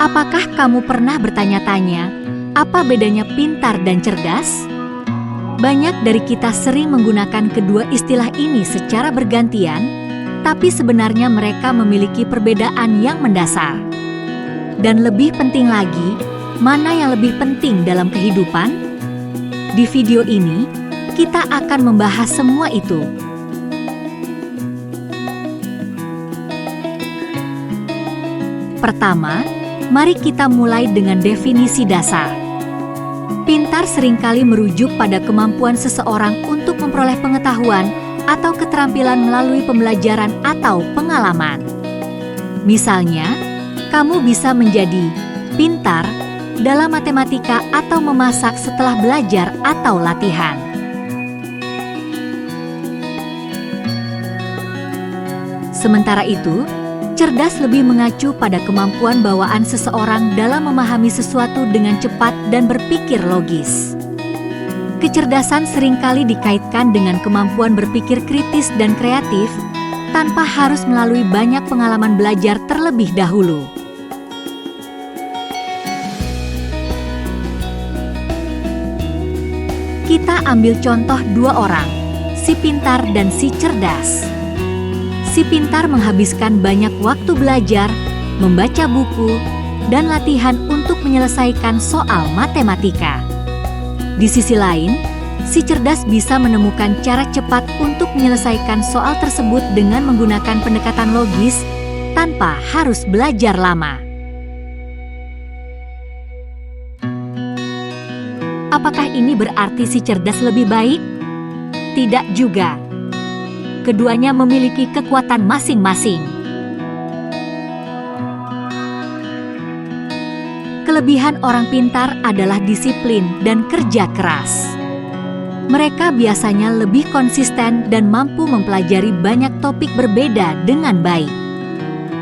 Apakah kamu pernah bertanya-tanya, apa bedanya pintar dan cerdas? Banyak dari kita sering menggunakan kedua istilah ini secara bergantian, tapi sebenarnya mereka memiliki perbedaan yang mendasar. Dan lebih penting lagi, mana yang lebih penting dalam kehidupan? Di video ini, kita akan membahas semua itu. Pertama, mari kita mulai dengan definisi dasar. Pintar seringkali merujuk pada kemampuan seseorang untuk memperoleh pengetahuan atau keterampilan melalui pembelajaran atau pengalaman. Misalnya, kamu bisa menjadi pintar dalam matematika atau memasak setelah belajar atau latihan. Sementara itu, cerdas lebih mengacu pada kemampuan bawaan seseorang dalam memahami sesuatu dengan cepat dan berpikir logis. Kecerdasan seringkali dikaitkan dengan kemampuan berpikir kritis dan kreatif, tanpa harus melalui banyak pengalaman belajar terlebih dahulu. Kita ambil contoh dua orang, si pintar dan si cerdas. Si pintar menghabiskan banyak waktu belajar, membaca buku, dan latihan untuk menyelesaikan soal matematika. Di sisi lain, si cerdas bisa menemukan cara cepat untuk menyelesaikan soal tersebut dengan menggunakan pendekatan logis tanpa harus belajar lama. Apakah ini berarti si cerdas lebih baik? Tidak juga. Keduanya memiliki kekuatan masing-masing. Kelebihan orang pintar adalah disiplin dan kerja keras. Mereka biasanya lebih konsisten dan mampu mempelajari banyak topik berbeda dengan baik.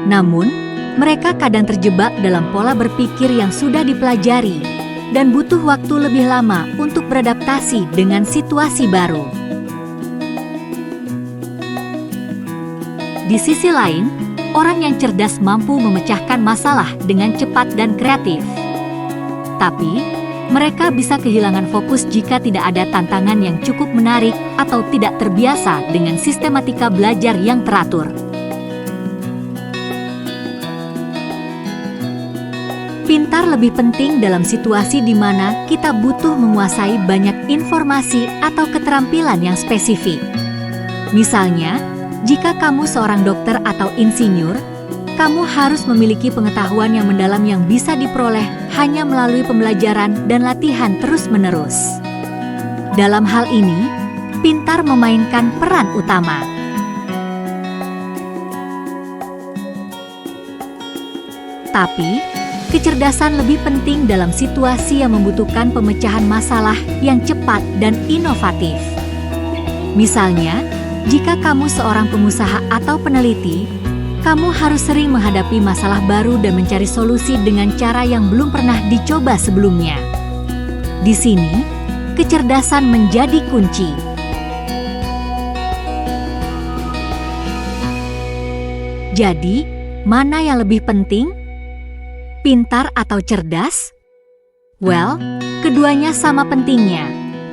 Namun, mereka kadang terjebak dalam pola berpikir yang sudah dipelajari dan butuh waktu lebih lama untuk beradaptasi dengan situasi baru. Di sisi lain, orang yang cerdas mampu memecahkan masalah dengan cepat dan kreatif. Tapi, mereka bisa kehilangan fokus jika tidak ada tantangan yang cukup menarik atau tidak terbiasa dengan sistematika belajar yang teratur. Pintar lebih penting dalam situasi di mana kita butuh menguasai banyak informasi atau keterampilan yang spesifik. Misalnya, jika kamu seorang dokter atau insinyur, kamu harus memiliki pengetahuan yang mendalam yang bisa diperoleh hanya melalui pembelajaran dan latihan terus-menerus. Dalam hal ini, pintar memainkan peran utama. Tapi, kecerdasan lebih penting dalam situasi yang membutuhkan pemecahan masalah yang cepat dan inovatif. Misalnya, jika kamu seorang pengusaha atau peneliti, kamu harus sering menghadapi masalah baru dan mencari solusi dengan cara yang belum pernah dicoba sebelumnya. Di sini, kecerdasan menjadi kunci. Jadi, mana yang lebih penting? Pintar atau cerdas? Well, keduanya sama pentingnya,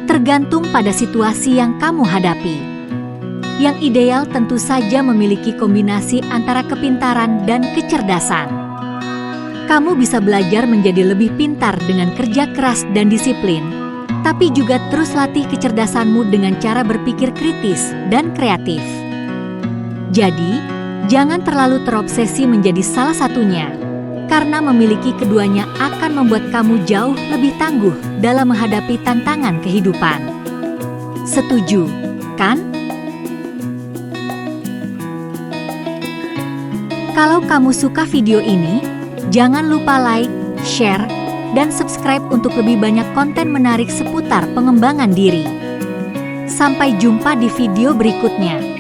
tergantung pada situasi yang kamu hadapi. Yang ideal tentu saja memiliki kombinasi antara kepintaran dan kecerdasan. Kamu bisa belajar menjadi lebih pintar dengan kerja keras dan disiplin, tapi juga terus latih kecerdasanmu dengan cara berpikir kritis dan kreatif. Jadi, jangan terlalu terobsesi menjadi salah satunya, karena memiliki keduanya akan membuat kamu jauh lebih tangguh dalam menghadapi tantangan kehidupan. Setuju, kan? Kalau kamu suka video ini, jangan lupa like, share, dan subscribe untuk lebih banyak konten menarik seputar pengembangan diri. Sampai jumpa di video berikutnya.